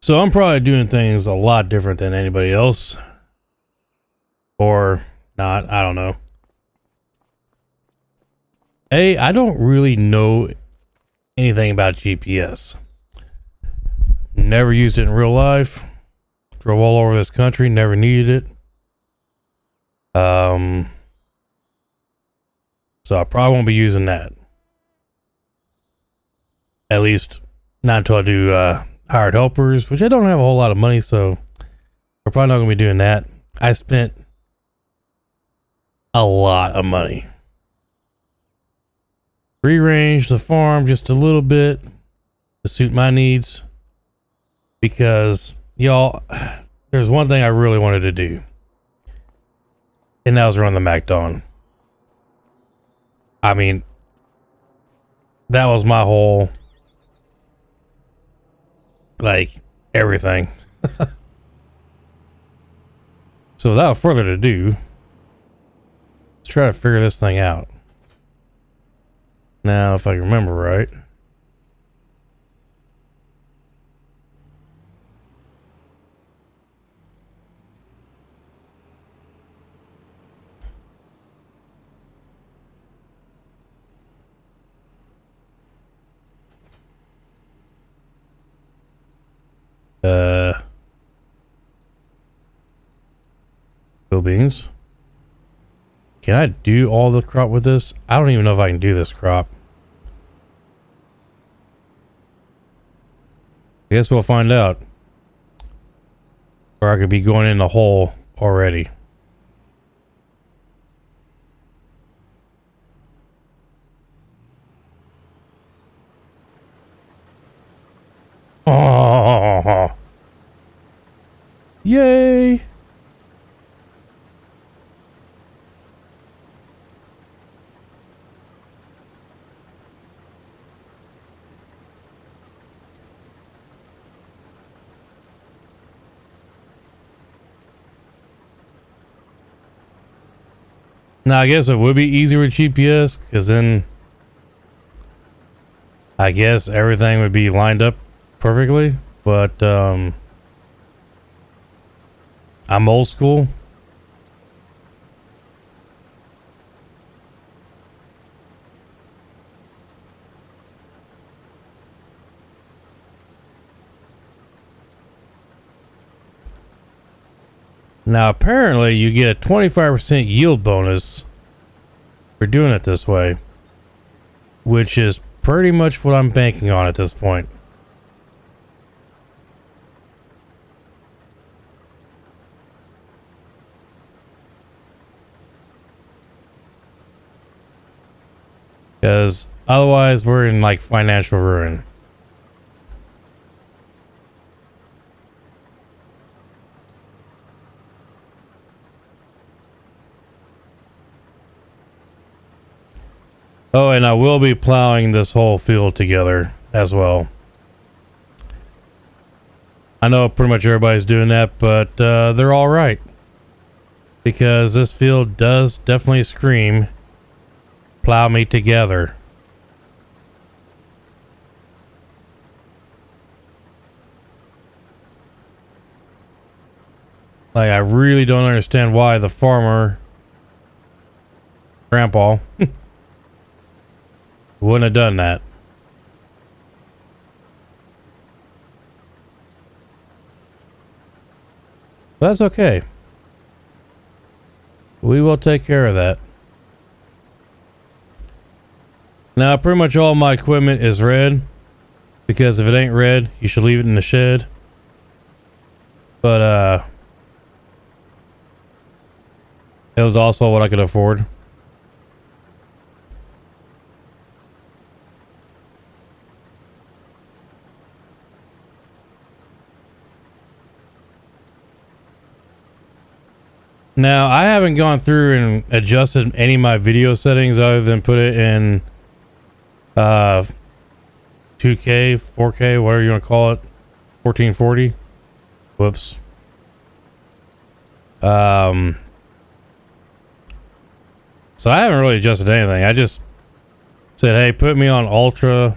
So I'm probably doing things a lot different than anybody else. Or not, I don't know. I don't really know anything about GPS. Never used it in real life. Drove all over this country, never needed it. So I probably won't be using that. At least not until I do hired helpers, which I don't have a whole lot of money, so we're probably not going to be doing that. I spent a lot of money. Rearranged the farm just a little bit to suit my needs. Because, y'all, there's one thing I really wanted to do. And that was run the MacDon. I mean, that was my whole, like, everything. So without further ado, let's try to figure this thing out. Now, if I can remember right. Beans. Can I do all the crop with this? I don't even know if I can do this crop. I guess we'll find out. Or I could be going in the hole already. Oh, yay! Now, I guess it would be easier with GPS, because then I guess everything would be lined up perfectly, but I'm old school. Now, apparently, you get a 25% yield bonus for doing it this way, which is pretty much what I'm banking on at this point. Because otherwise, we're in like financial ruin. Oh, and I will be plowing this whole field together as well. I know pretty much everybody's doing that, but they're all right. Because this field does definitely scream, plow me together. Like, I really don't understand why the farmer, Grandpa, wouldn't have done that. But that's okay. We will take care of that. Now, pretty much all my equipment is red. Because if it ain't red, you should leave it in the shed. But, it was also what I could afford. Now, I haven't gone through and adjusted any of my video settings other than put it in 2K, 4K, whatever you want to call it. 1440. Whoops. So I haven't really adjusted anything. I just said, hey, put me on ultra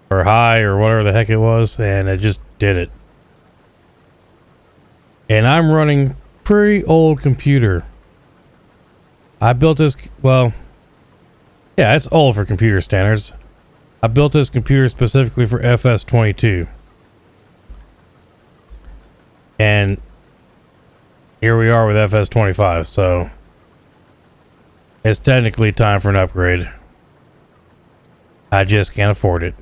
or high or whatever the heck it was, and it just did it. and I'm running pretty old computer. I built this, well, yeah, it's old for computer standards. I built this computer specifically for FS22. And here we are with FS25, so it's technically time for an upgrade. I just can't afford it.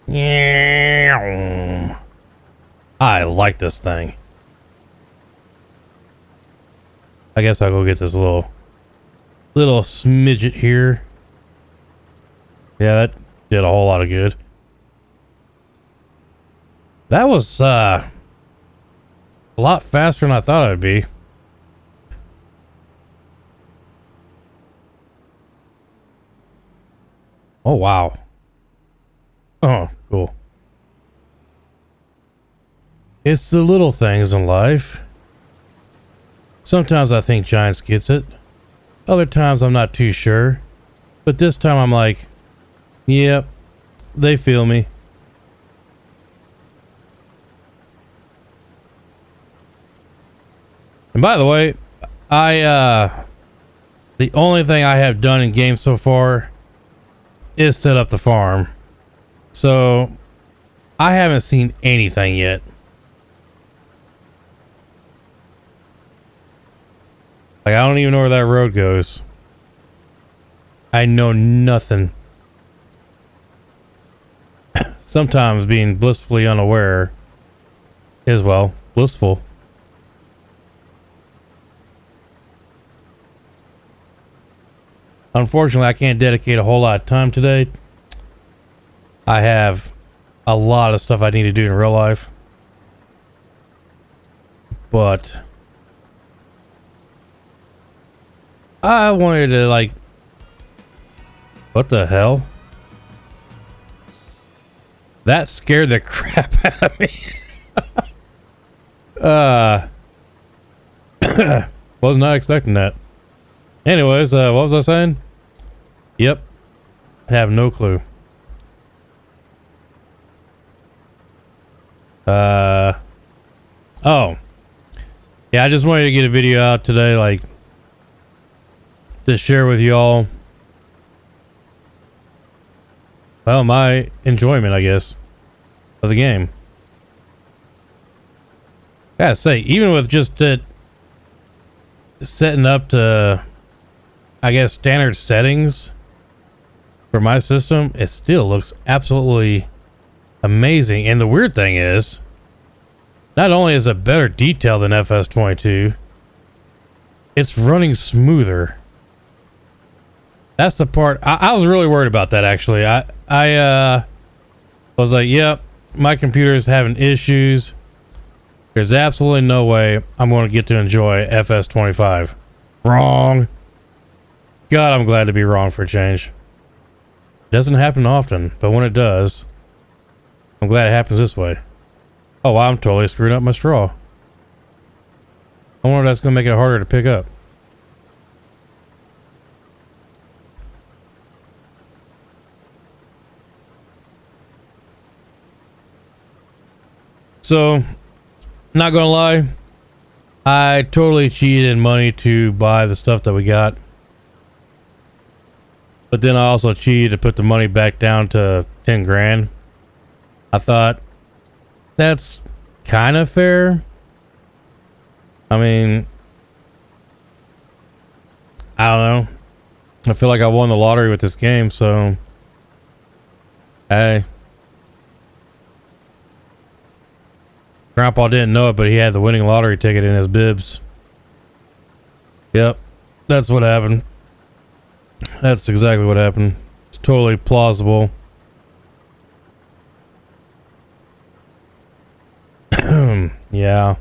Yeah, I like this thing. I guess I'll go get this little smidget here. Yeah, that did a whole lot of good. That was a lot faster than I thought it'd be. Oh wow. Oh, cool. It's the little things in life. Sometimes I think Giants gets it. Other times I'm not too sure. But this time I'm like, yep, they feel me. And by the way, the only thing I have done in game so far is set up the farm. So I haven't seen anything yet. Like, I don't even know where that road goes. I know nothing. Sometimes being blissfully unaware is, well, blissful. Unfortunately, I can't dedicate a whole lot of time today. I have a lot of stuff I need to do in real life. But I wanted to, like, what the hell? That scared the crap out of me. Was not expecting that. Anyways, what was I saying? Yep. I have no clue. Oh. Yeah, I just wanted to get a video out today, like, to share with y'all, well, my enjoyment, I guess, of the game. I gotta say, even with just it setting up to, I guess, standard settings for my system, it still looks absolutely amazing. And the weird thing is, not only is it better detail than FS22, it's running smoother. That's the part I was really worried about. That actually, I was like, yep, my computer is having issues. There's absolutely no way I'm going to get to enjoy FS25. Wrong. God, I'm glad to be wrong for a change. Doesn't happen often, but when it does, I'm glad it happens this way. Oh, I'm totally screwing up my straw. I wonder if that's going to make it harder to pick up. So, not gonna lie, I totally cheated in money to buy the stuff that we got. But then I also cheated to put the money back down to 10 grand. I thought, that's kind of fair. I mean, I don't know. I feel like I won the lottery with this game, so hey. Grandpa didn't know it, but he had the winning lottery ticket in his bibs. Yep, that's what happened. That's exactly what happened. It's totally plausible. Yeah.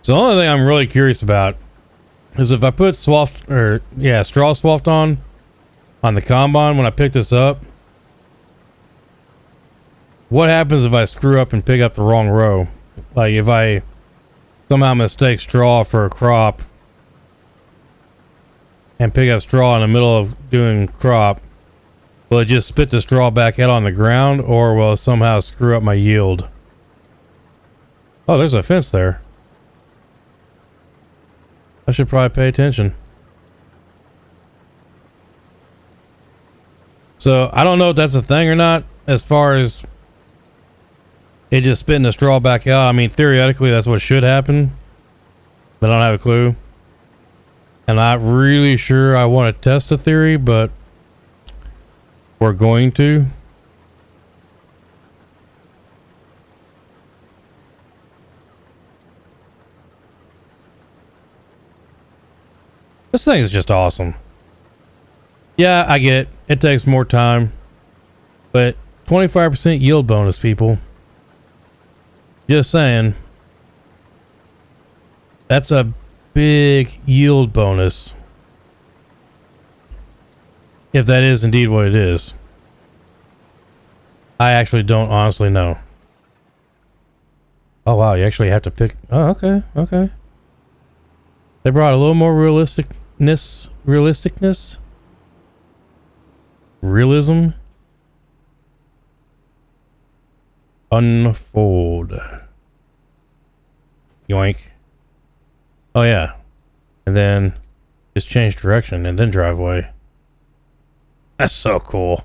So the only thing I'm really curious about is if I put straw swath on the combine when I pick this up, what happens if I screw up and pick up the wrong row? Like if I somehow mistake straw for a crop and pick up straw in the middle of doing crop, will it just spit the straw back out on the ground, or will it somehow screw up my yield? Oh, there's a fence there. I should probably pay attention. So I don't know if that's a thing or not, as far as it just spitting the straw back out. I mean, theoretically, that's what should happen, but I don't have a clue. I'm not really sure I want to test the theory, but we're going to. This thing is just awesome. Yeah, I get it. It takes more time, but 25% yield bonus, people. Just saying. That's a big yield bonus. If that is indeed what it is. I actually don't honestly know. Oh wow, you actually have to pick. Oh, okay, okay. They brought a little more realisticness. Realism. Unfold. Yoink. Oh yeah. And then just change direction and then drive away. That's so cool.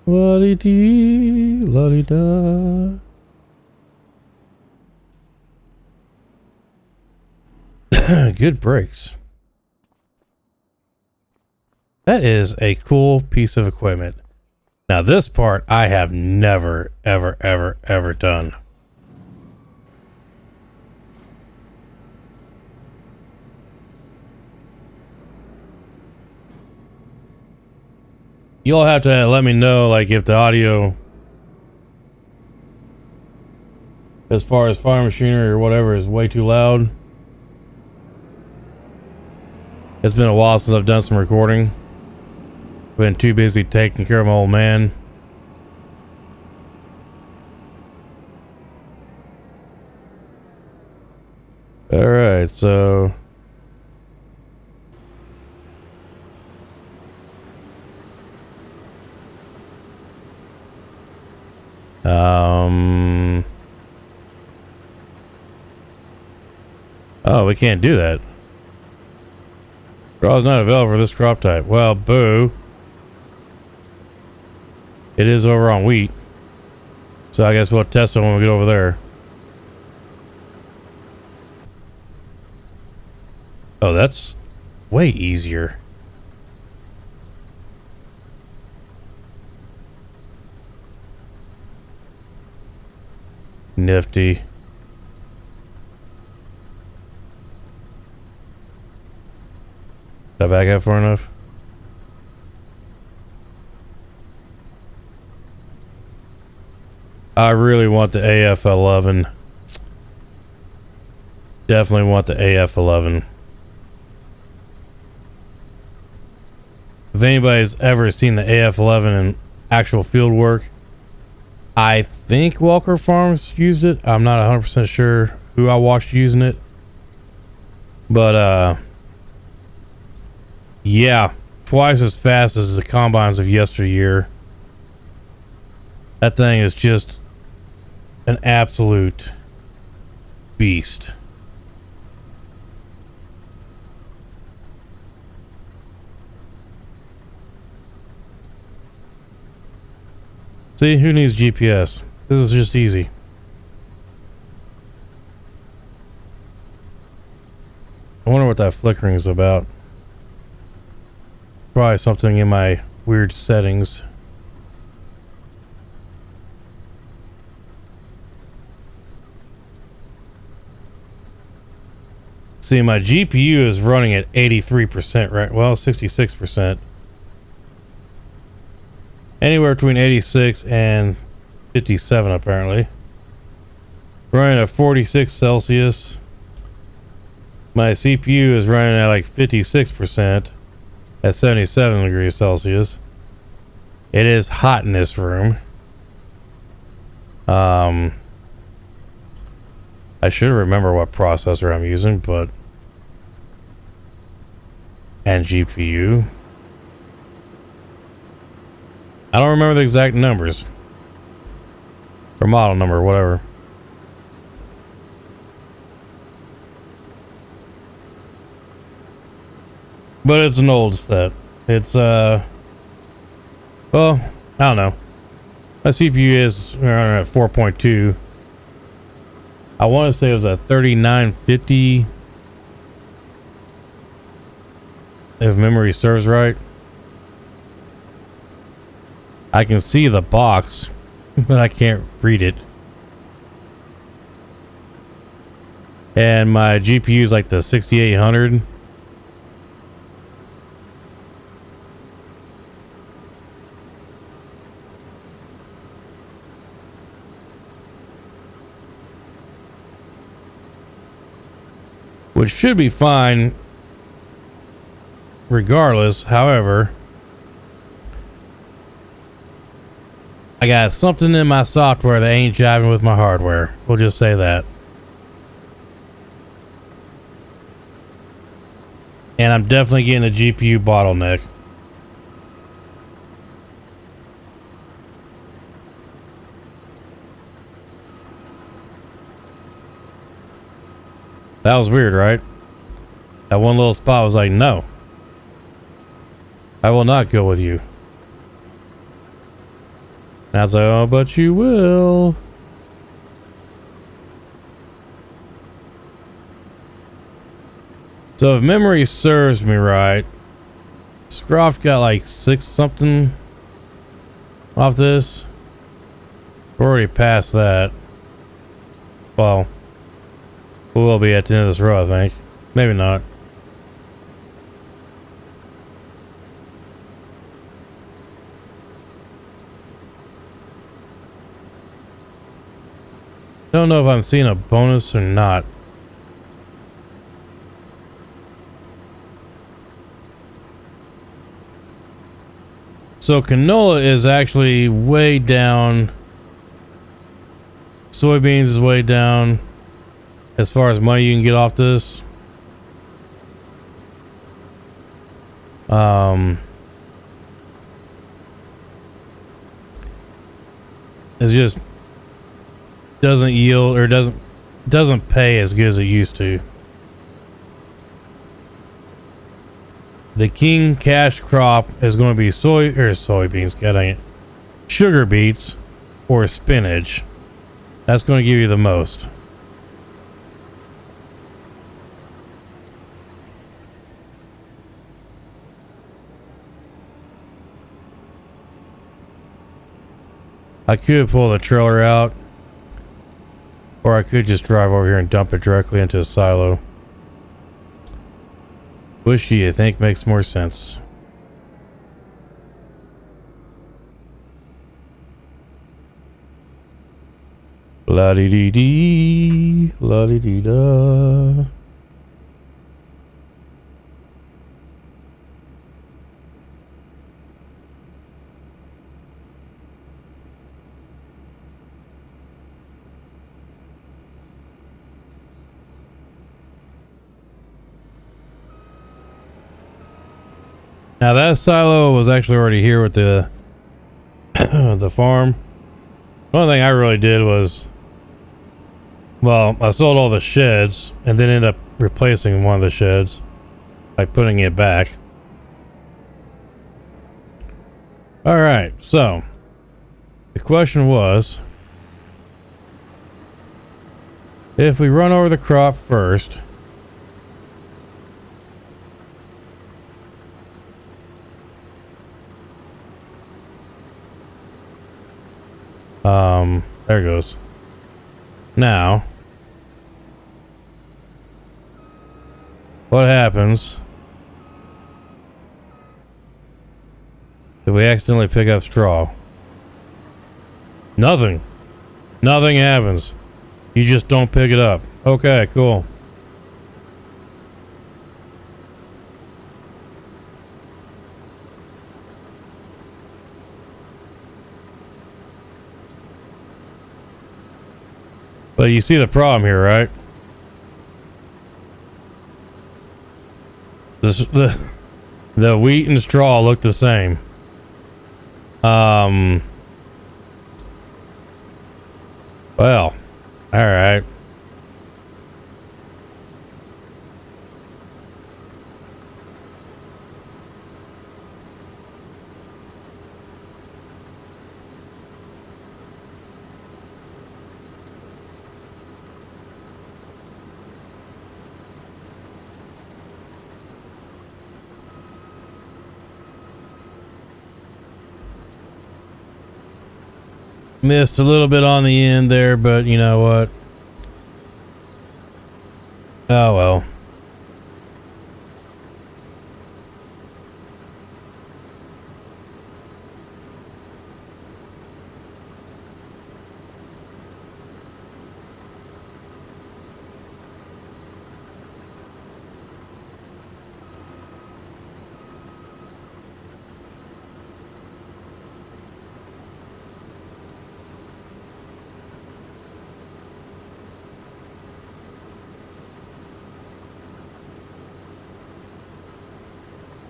La-dee-dee, la-dee-da. Good brakes. That is a cool piece of equipment. Now this part I have never, ever done. You'll have to let me know, like, if the audio, as far as farm machinery or whatever, is way too loud. It's been a while since I've done some recording. Been too busy taking care of my old man. Alright, so oh, we can't do that. Straw is not available for this crop type. Well, boo. It is over on wheat. So I guess we'll test it when we get over there. Oh, that's way easier. Nifty. Did I back up far enough? I really want the AF11. Definitely want the AF11. If anybody's ever seen the AF11 in actual field work, I think Walker Farms used it. I'm not 100% sure who I watched using it. But, yeah, twice as fast as the combines of yesteryear. That thing is just an absolute beast. See, who needs GPS? This is just easy. I wonder what that flickering is about. Probably something in my weird settings. See, my GPU is running at 83%, right? Well, 66%. Anywhere between 86 and 57, apparently. Running at 46 Celsius. My CPU is running at like 56% at 77 degrees Celsius. It is hot in this room. I should remember what processor I'm using, but... and GPU. I don't remember the exact numbers. Or model number, whatever. But it's an old set. It's, well, I don't know. My CPU is running at 4.2. I want to say it was a 3950. If memory serves right. I can see the box, but I can't read it. And my GPU is like the 6800. Which should be fine regardless. However, I got something in my software that ain't jiving with my hardware. We'll just say that. And I'm definitely getting a GPU bottleneck. That was weird, right? That one little spot was like, no. I will not go with you. And I was like, oh, but you will. So if memory serves me right, Scroff got like 6 something off this. We're already past that. Well, we will be at the end of this row, I think. Maybe not. Don't know if I'm seeing a bonus or not. So canola is actually way down. Soybeans is way down. As far as money you can get off this. It just doesn't yield or doesn't pay as good as it used to. The king cash crop is going to be soybeans, god dang it, sugar beets or spinach. That's going to give you the most. I could pull the trailer out, or I could just drive over here and dump it directly into a silo. Which do you think makes more sense? La-dee-dee-dee, la-dee-dee-da. Now that silo was actually already here with the the farm. One thing I really did was, well, I sold all the sheds and then ended up replacing one of the sheds by putting it back. All right, so the question was, if we run over the crop first, there it goes. Now, what happens if we accidentally pick up straw? Nothing. Nothing happens. You just don't pick it up. Okay, cool. But you see the problem here, right? The wheat and straw look the same. Well, all right. Missed a little bit on the end there, but you know what? Oh well.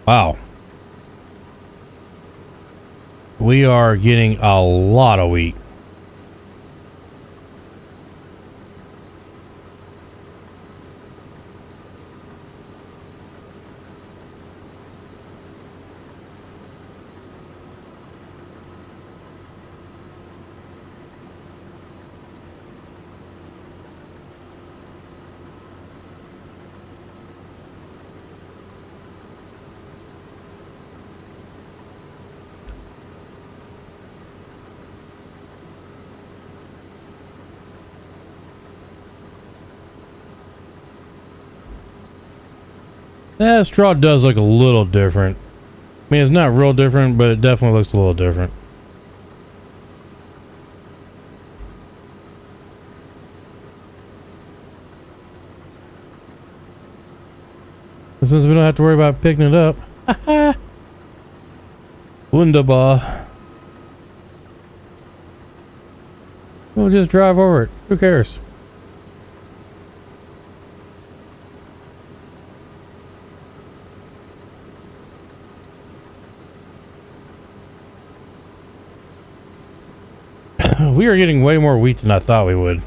Wow. We are getting a lot of wheat. That straw does look a little different. I mean, it's not real different, but it definitely looks a little different. And since we don't have to worry about picking it up, wunderbar. We'll just drive over it. Who cares? We are getting way more wheat than I thought we would.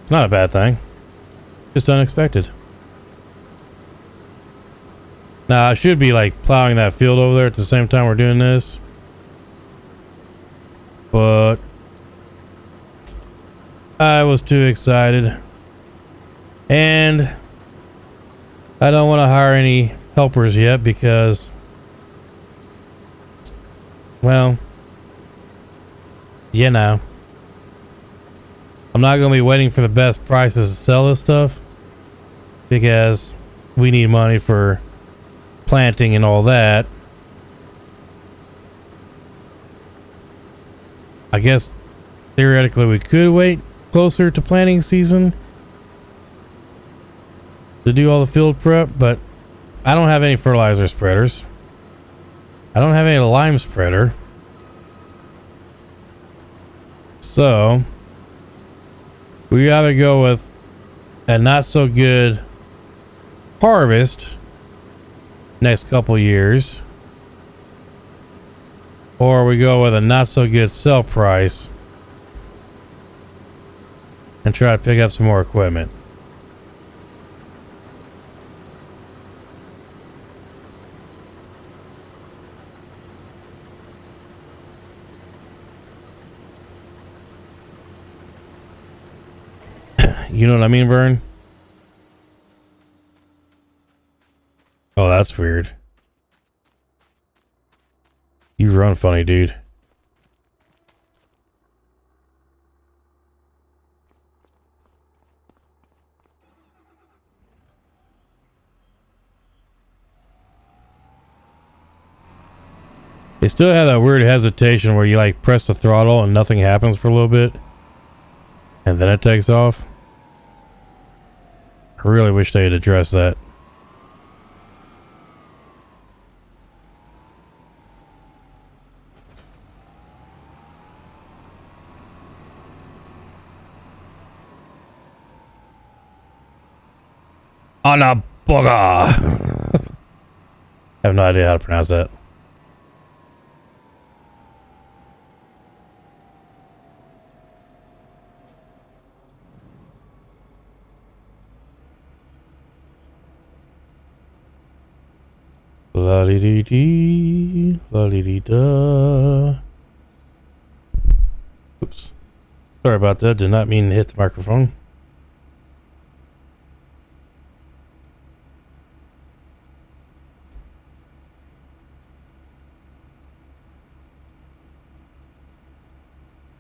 It's not a bad thing. Just unexpected. Now, I should be like plowing that field over there at the same time we're doing this. But I was too excited. And I don't want to hire any helpers yet because, well, you know, I'm not going to be waiting for the best prices to sell this stuff because we need money for planting and all that. I guess theoretically we could wait closer to planting season to do all the field prep, but I don't have any fertilizer spreaders. I don't have any lime spreader. So we either go with a not so good harvest next couple years, or we go with a not so good sell price and try to pick up some more equipment. You know what I mean, Vern? Oh, that's weird. You run funny, dude. They still have that weird hesitation where you like press the throttle and nothing happens for a little bit. And then it takes off. I really wish they had addressed that. Anaboga. I have no idea how to pronounce that. La dee dee dee, la dee dee da. Oops. Sorry about that. Did not mean to hit the microphone.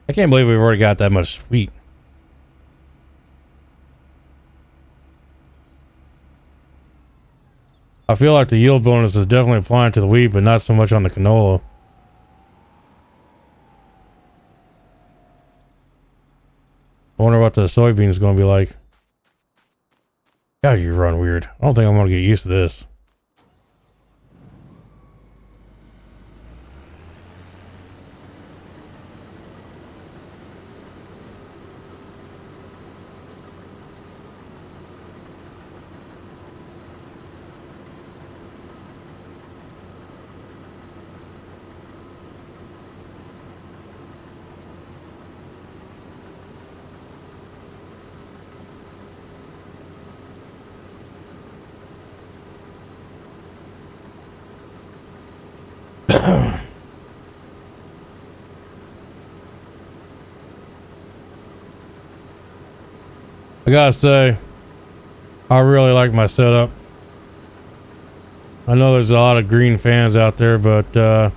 I can't believe we've already got that much wheat. I feel like the yield bonus is definitely applying to the wheat, but not so much on the canola. I wonder what the soybeans is going to be like. God, you run weird. I don't think I'm going to get used to this. I gotta say, I really like my setup. I know there's a lot of green fans out there, but yeah,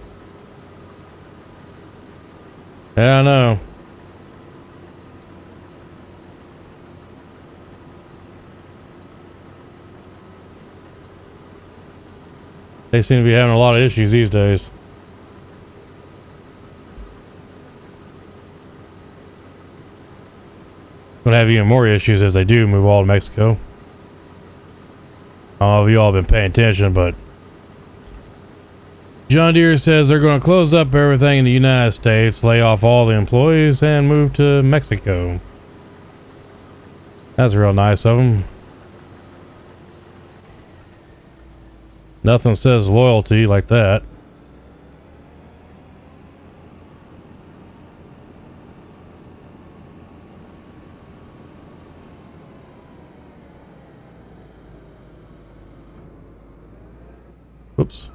I know. They seem to be having a lot of issues these days. Gonna have even more issues if they do move all to Mexico. I don't know if you all been paying attention, but John Deere says they're going to close up everything in the United States, lay off all the employees, and move to Mexico. That's real nice of them. Nothing says loyalty like that. Oops.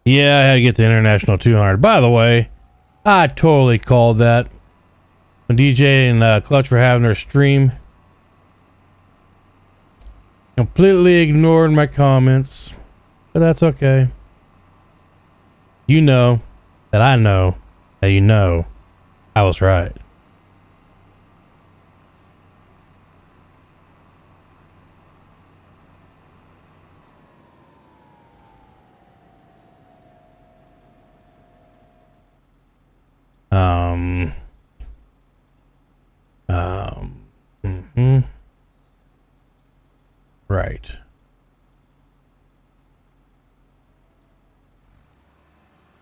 Yeah, I had to get the International 200. By the way, I totally called that. When DJ and Clutch were having their stream, completely ignored my comments, but that's okay. You know that I know that you know I was right. Right.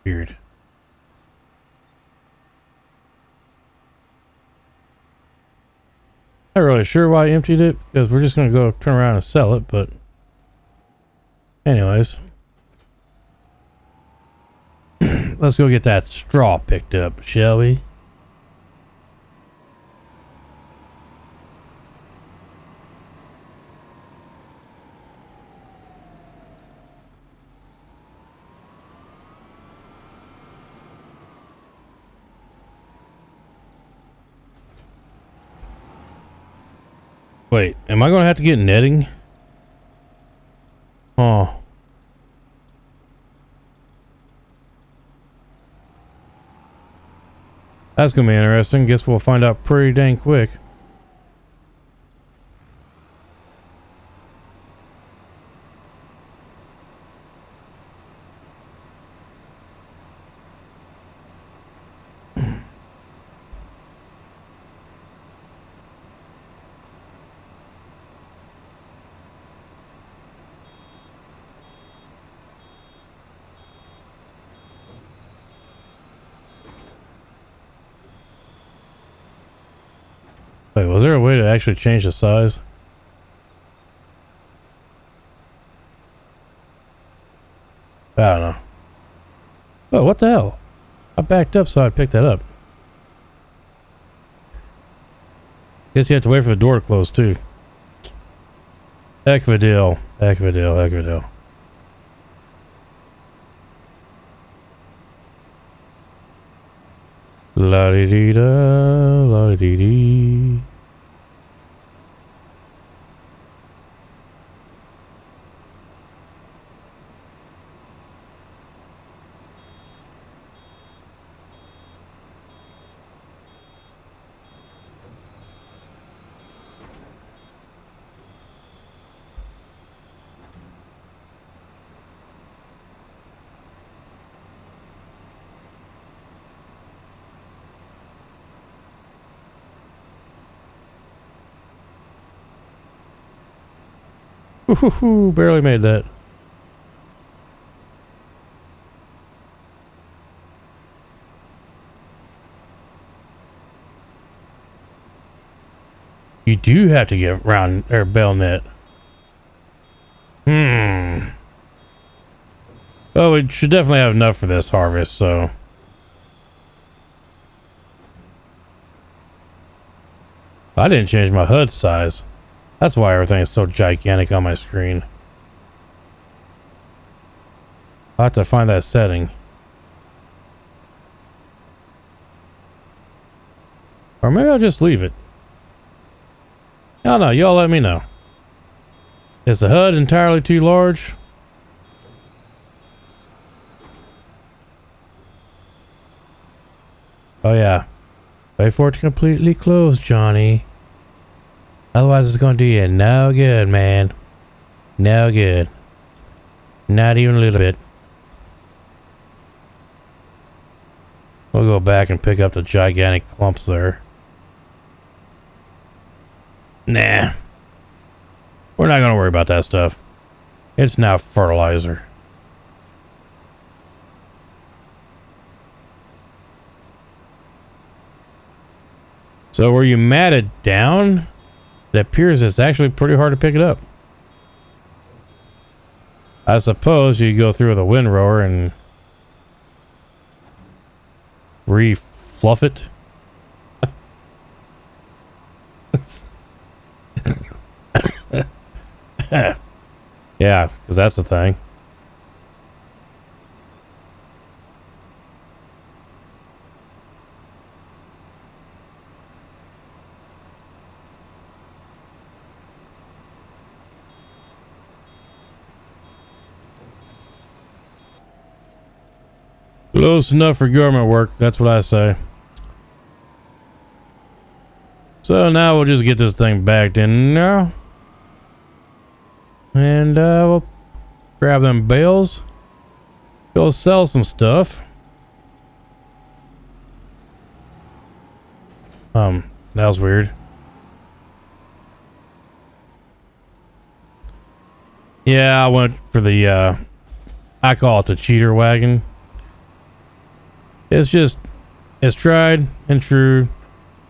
Weird. Not really sure why I emptied it, because we're just going to go turn around and sell it, but anyways. let's go get that straw picked up, shall we? Wait, am I going to have to get netting? Oh. That's going to be interesting. Guess we'll find out pretty dang quick. Wait, was there a way to actually change the size? I don't know. Oh, what the hell? I backed up so I picked that up. Guess you have to wait for the door to close too. Heck of a deal. Heck of a deal. Heck of a deal. La-di-dee-da, la-di-dee-dee. Ooh, barely made that. You do have to get round or bell net. Oh, we should definitely have enough for this harvest, so. I didn't change my HUD size. That's why everything is so gigantic on my screen. I'll have to find that setting. Or maybe I'll just leave it. I don't know. Y'all let me know. Is the HUD entirely too large? Oh yeah. Wait for it to completely close, Johnny. Otherwise it's going to do you no good, man. No good. Not even a little bit. We'll go back and pick up the gigantic clumps there. Nah. We're not going to worry about that stuff. It's now fertilizer. So were you matted down? It appears it's actually pretty hard to pick it up. I suppose you go through the windrower and re-fluff it. Yeah, because that's the thing. Close enough for government work, that's what I say. So now we'll just get this thing backed in now. And we'll grab them bales. Go sell some stuff. That was weird. Yeah, I went for the I call it the cheater wagon. It's tried and true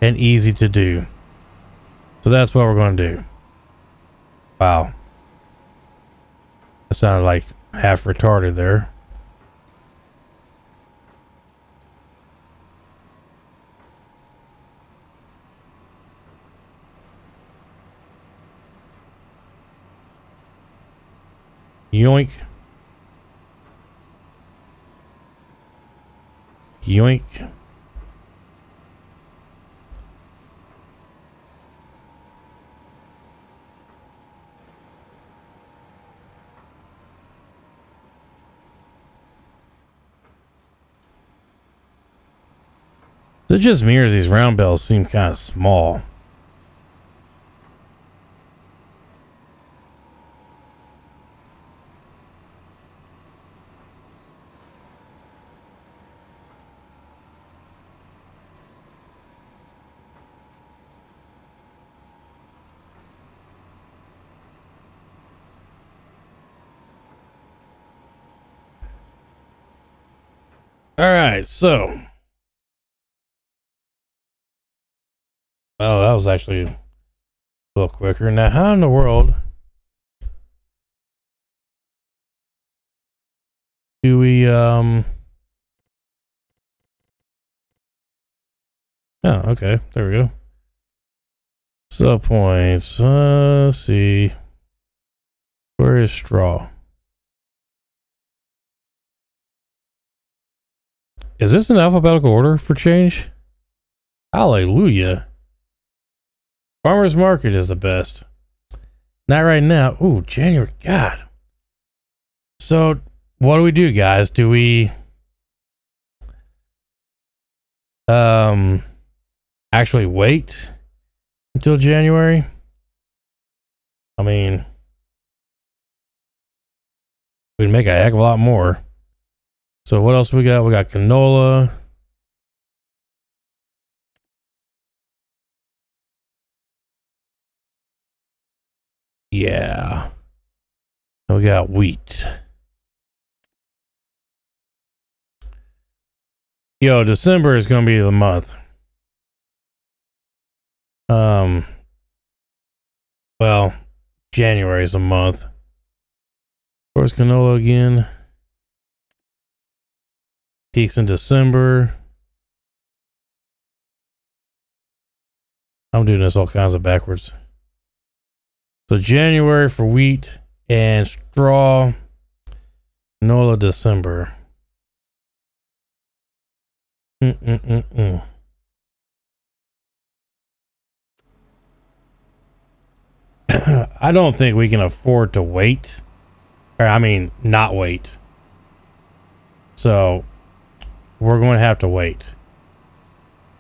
and easy to do. So that's what we're going to do. Wow. That sounded like half retarded there. Yoink. Yoink. It just mirrors these round bells seem kind of small. All right, so. Oh, that was actually a little quicker. Now, how in the world do we, oh, okay, there we go. Sub points, let's see. Where is straw? Is this in alphabetical order for change? Hallelujah. Farmer's Market is the best. Not right now. Ooh, January. God. So, what do we do, guys? Do we actually wait until January? I mean, we'd make a heck of a lot more. So what else we got? We got canola. Yeah. We got wheat. Yo, December is going to be the month. Well, January is the month. Where's canola again? Peaks in December. I'm doing this all kinds of backwards. So January for wheat and straw. Canola December. I don't think we can afford to wait. Or, I mean, not wait. So, we're going to have to wait.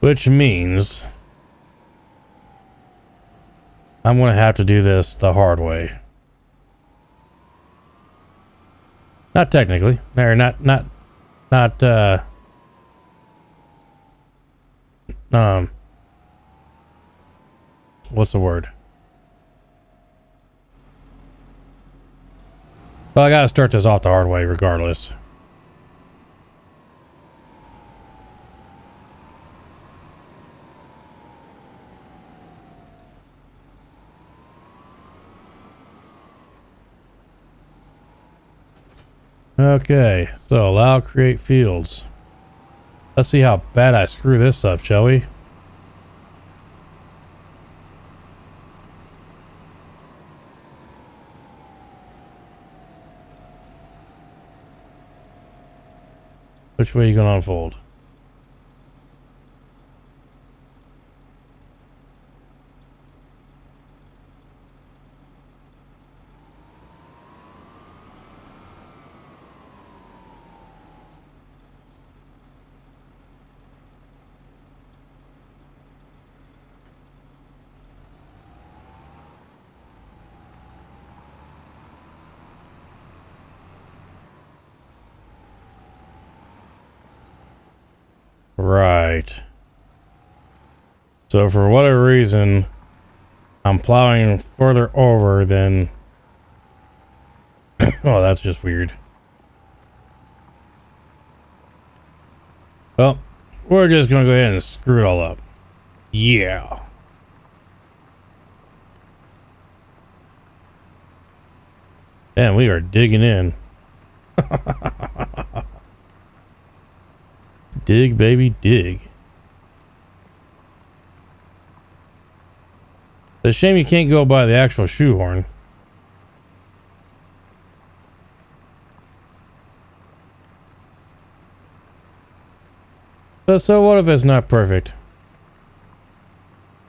Which means I'm going to have to do this the hard way. Not technically. Or not, what's the word? Well, I gotta start this off the hard way regardless. Okay, so allow create fields. Let's see how bad I screw this up, shall we? Which way are you gonna unfold? Right. So for whatever reason, I'm plowing further over than... Oh, that's just weird. Well, we're just gonna go ahead and screw it all up. Yeah. Damn, we are digging in. Dig, baby, dig. It's a shame you can't go by the actual shoehorn. But so what if it's not perfect?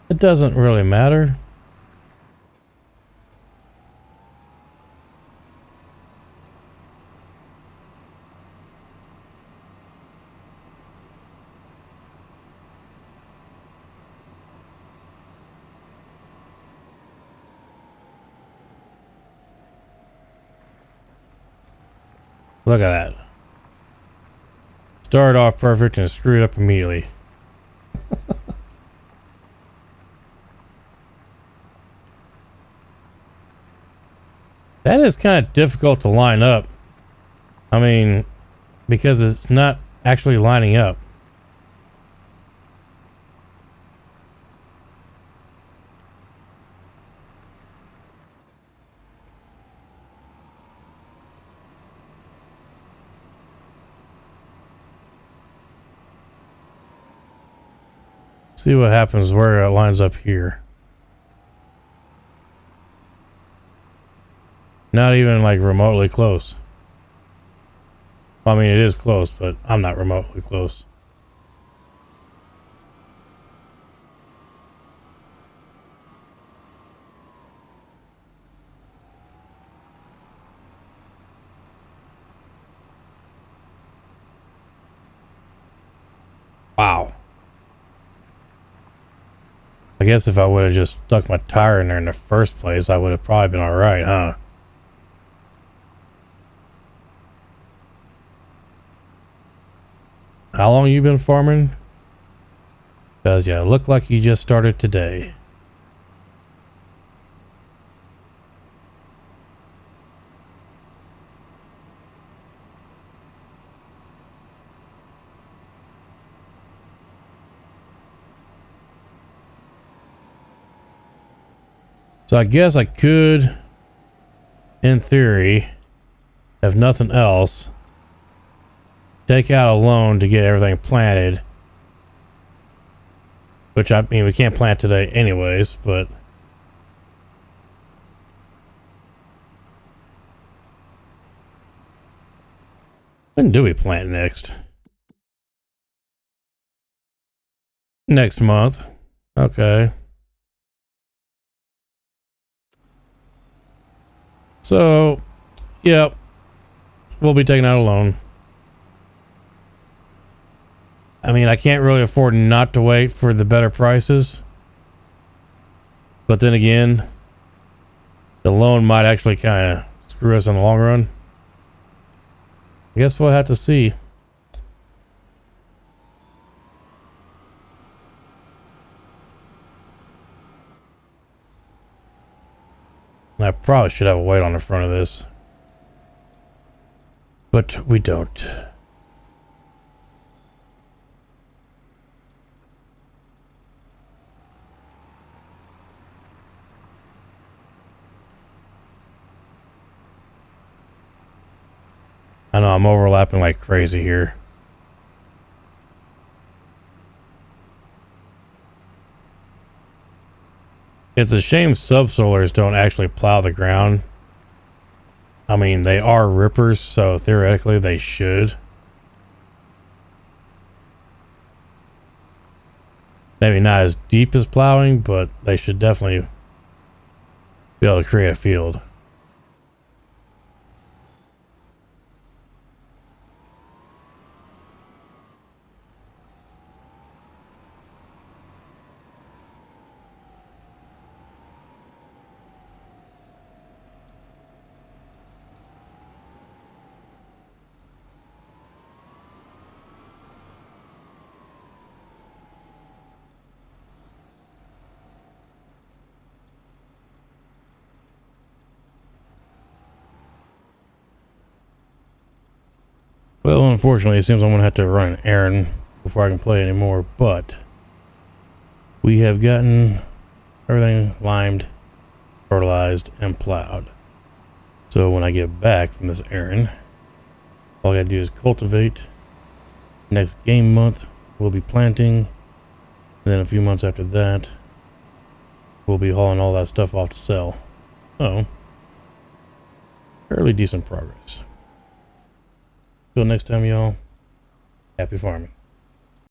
It doesn't really matter. Look at that. Started off perfect and screwed up immediately. That is kind of difficult to line up. I mean, because it's not actually lining up. See what happens where it lines up here. Not even like remotely close. I mean, it is close, but I'm not remotely close. Wow. I guess if I would have just stuck my tire in there in the first place, I would have probably been alright, huh? How long you been farming? Because you look like you just started today. So I guess I could, in theory, if nothing else, take out a loan to get everything planted. Which, I mean, we can't plant today anyways, but... when do we plant next? Next month. Okay. So, yep. We'll be taking out a loan. I mean, I can't really afford not to wait for the better prices. But then again, the loan might actually kind of screw us in the long run. I guess we'll have to see. I probably should have a weight on the front of this. But we don't. I know I'm overlapping like crazy here. It's a shame subsoilers don't actually plow the ground. I mean, they are rippers, so theoretically they should. Maybe not as deep as plowing, but they should definitely be able to create a field. Well, unfortunately, it seems I'm going to have to run an errand before I can play anymore, but we have gotten everything limed, fertilized, and plowed. So when I get back from this errand, all I gotta do is cultivate. Next game month, we'll be planting. And then a few months after that, we'll be hauling all that stuff off to sell. So, fairly decent progress. Till next time, y'all, happy farming.